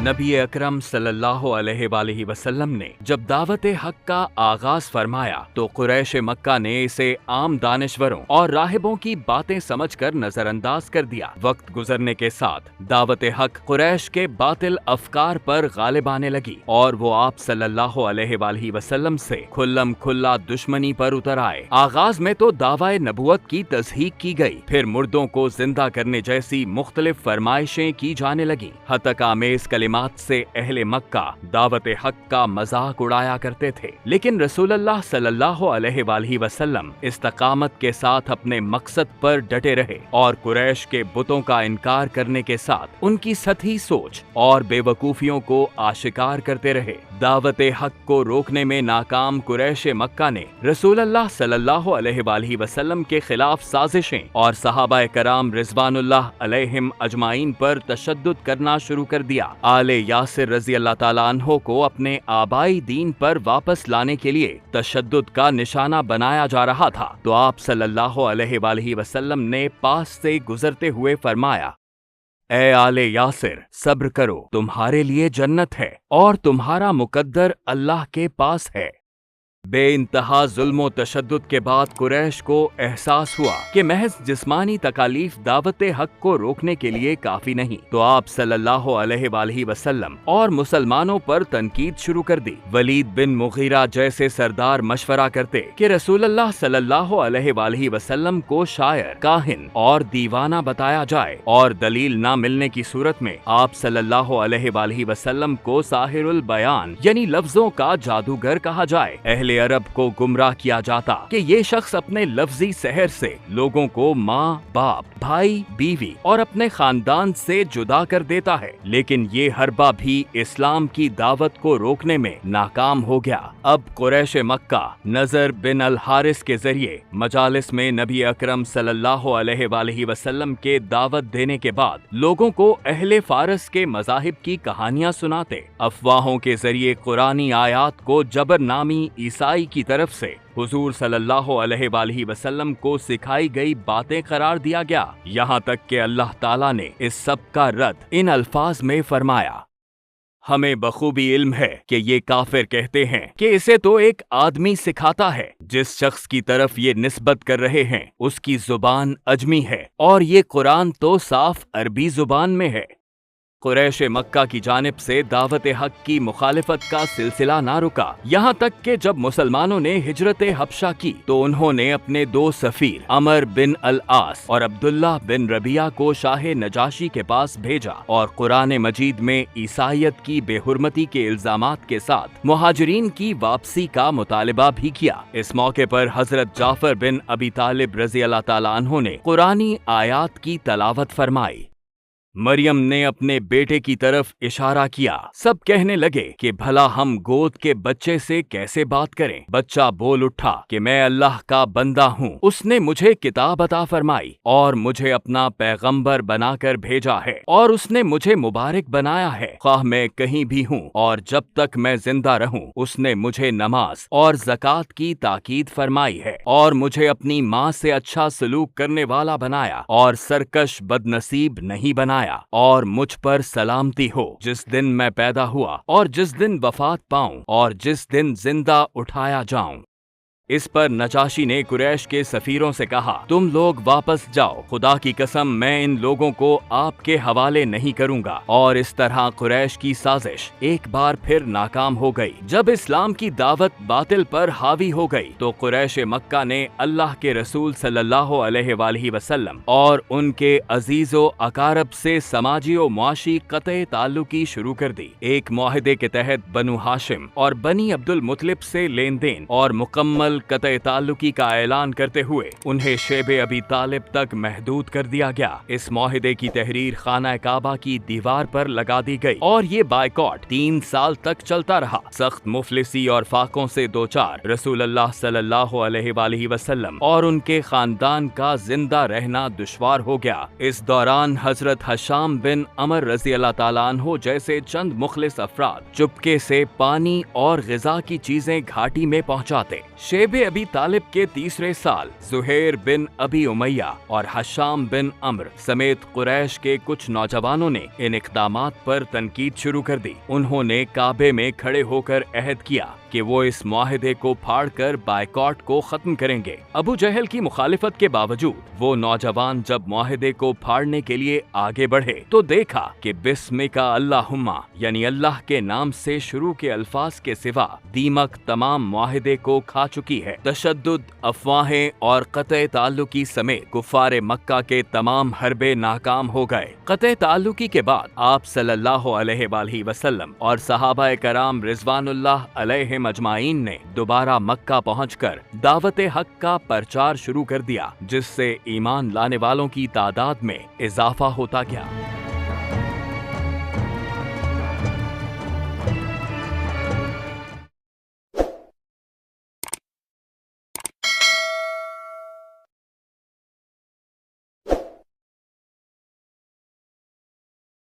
नबी अकरम सल्लल्लाहु अलैहि वसल्लम ने जब दावत हक का आगाज फरमाया तो कुरैश मक्का ने इसे आम दानिश्वरों और राहिबों की बातें समझकर नजरअंदाज कर दिया। वक्त गुजरने के साथ दावत हक कुरैश के बातिल अफकार पर गालिब आने लगी और वो आप सल्लल्लाहु अलैहि वसल्लम से खुल्लम खुल्ला दुश्मनी पर उतर आए। आगाज में तो दावाए नबुवत की तस्दीक की गई, फिर मुर्दों को जिंदा करने जैसी मुख्तलिफ फरमाइशें की जाने लगी। हतक आमेज कलिमात से अहले मक्का दावत हक का मजाक उड़ाया करते थे, लेकिन रसूलुल्लाह सल्लल्लाहु अलैहि वसल्लम इस्तकामत के साथ अपने मकसद पर डटे रहे और कुरैश के बुतों का इनकार करने के साथ उनकी सतही सोच और बेवकूफियों को आशिकार करते रहे। दावत हक को रोकने में नाकाम कुरैश मक्का ने रसूलुल्लाह सल्लल्लाहु अलैहि वसल्लम के खिलाफ साजिशें और सहाबाए कराम रिजवानुल्लाह अलैहिम अजमाइन पर तशद्दुद करना शुरू कर दिया। आले यासिर रज़ी अल्लाह ताला अन्हो को अपने आबाई दीन पर वापस लाने के लिए तशद्दुद का निशाना बनाया जा रहा था तो आप सल्लल्लाहु अलैहि वसल्लम ने पास से गुजरते हुए फरमाया, ए आले यासिर, सब्र करो, तुम्हारे लिए जन्नत है और तुम्हारा मुकद्दर अल्लाह के पास है। बेइंतहा जुल्म तशद्दुद के बाद कुरैश को एहसास हुआ कि महज जिस्मानी तकालीफ दावत हक को रोकने के लिए काफी नहीं, तो आप सल्लल्लाहु अलैहि वसल्लम और मुसलमानों पर तनकीद शुरू कर दी। वलीद बिन मुगीरा जैसे सरदार मशवरा करते कि रसूलुल्लाह सल्लल्लाहु अलैहि वसल्लम को शायर, काहिन और दीवाना बताया जाए और दलील न मिलने की सूरत में आप सल्लल्लाहु अलैहि वसल्लम को साहिरुल बयान यानी लफ्जों का जादूगर कहा जाए। अहले अरब को गुमराह किया जाता कि ये शख्स अपने लफ्जी सहर से लोगों को माँ, बाप, भाई, बीवी और अपने खानदान से जुदा कर देता है, लेकिन ये हरबा भी इस्लाम की दावत को रोकने में नाकाम हो गया। अब कुरैश मक्का नजर बिन अल हारिस के जरिए मजालिस में नबी अकरम सल्लल्लाहु अलैहि वसल्लम के दावत देने के बाद लोगों को अहले फारस के मजाहिब की कहानियां सुनाते, अफवाहों के जरिए कुरानी आयात को जबरनामी ईसाई की तरफ से हुजूर सल्लल्लाहु अलैहि वसल्लम को सिखाई गई बातें करार दिया गया। यहाँ तक कि अल्लाह ताला ने इस सब का रद्द इन अल्फाज में फरमाया, हमें बखूबी इल्म है कि ये काफिर कहते हैं कि इसे तो एक आदमी सिखाता है। जिस शख्स की तरफ ये निस्बत कर रहे हैं उसकी जुबान अजमी है और ये कुरान तो साफ अरबी जुबान में है। कुरैश मक्का की जानिब से दावत हक की मुखालिफत का सिलसिला ना रुका, यहाँ तक कि जब मुसलमानों ने हिजरत हबशा की तो उन्होंने अपने दो सफीर अमर बिन अल आस और अब्दुल्लाह बिन रबिया को शाह नजाशी के पास भेजा और कुरान मजीद में ईसाइयत की बेहुरमती के इल्जामात के साथ मुहाजिरीन की वापसी का मुतालिबा भी किया। इस मौके पर हजरत जाफर बिन अबी तालिब रज़ी अल्लाह ताला अन्हु ने कुरानी आयात की तलावत फरमाई। मरियम ने अपने बेटे की तरफ इशारा किया। सब कहने लगे कि भला हम गोद के बच्चे से कैसे बात करें। बच्चा बोल उठा कि मैं अल्लाह का बंदा हूँ, उसने मुझे किताब अता फरमाई और मुझे अपना पैगंबर बनाकर भेजा है और उसने मुझे मुबारक बनाया है, ख्वाह मैं कहीं भी हूँ और जब तक मैं जिंदा रहूँ उसने मुझे नमाज और ज़कात की ताकीद फरमाई है और मुझे अपनी माँ से अच्छा सलूक करने वाला बनाया और सरकश बदनसीब नहीं बनाया और मुझ पर सलामती हो जिस दिन मैं पैदा हुआ और जिस दिन वफात पाऊं और जिस दिन जिंदा उठाया जाऊं। इस पर नजाशी ने कुरैश के सफीरों से कहा, तुम लोग वापस जाओ, खुदा की कसम मैं इन लोगों को आपके हवाले नहीं करूंगा। और इस तरह कुरैश की साजिश एक बार फिर नाकाम हो गई। जब इस्लाम की दावत बातिल पर हावी हो गई तो कुरैश मक्का ने अल्लाह के रसूल सल्लल्लाहु अलैहि वसल्लम और उनके अजीजो अकारब से समाजी और मुआशी कतए ताल्लुकी शुरू कर दी। एक मुआहिदे के तहत बनु हाशिम और बनी अब्दुल मुतलिब से लेन देन और मुकम्मल कतई ताल्लुकी का ऐलान करते हुए उन्हें शेबे अबी तालिब तक महदूद कर दिया गया। इस मुआहिदे की तहरीर खाना काबा की दीवार पर लगा दी गई और ये बायकॉट 3 साल तक चलता रहा। सख्त मुफलिसी और फाकों से दो चार रसूलुल्लाह सल्लल्लाहु अलैहि वसल्लम और उनके खानदान का जिंदा रहना दुश्वार हो गया। इस दौरान हजरत हशाम बिन अमर रज़ी अल्लाह ताला अन्हु जैसे चंद मुखलिस अफराद चुपके से पानी और ग़िज़ा की चीजें घाटी में पहुंचाते। शेब अबी तालिब के तीसरे साल जुहैर बिन अबी उमैया और हशाम बिन अम्र समेत कुरैश के कुछ नौजवानों ने इन इक़दामात पर तनकीद शुरू कर दी। उन्होंने काबे में खड़े होकर अहद किया कि वो इस मुआहदे को फाड़कर बायकॉट को खत्म करेंगे। अबू जहल की मुखालिफत के बावजूद वो नौजवान जब मुआहदे को फाड़ने के लिए आगे बढ़े तो देखा कि बिस्मिका अल्लाहुम्मा यानी अल्लाह के नाम से शुरू के अल्फाज के सिवा दीमक तमाम मुआहदे को खा चुकी है। तशद्दुद, अफवाहें और क़त्ए ताल्लुकी समेत कुफ़ारे मक्का के तमाम हरबे नाकाम हो गए। क़त्ए ताल्लुकी के बाद आप सल्लल्लाहु अलैहि वसल्लम और सहाबाए कराम रिज़वानुल्लाह अलैहिम अजमाइन ने दोबारा मक्का पहुंचकर दावत हक का प्रचार शुरू कर दिया, जिससे ईमान लाने वालों की तादाद में इजाफा होता गया।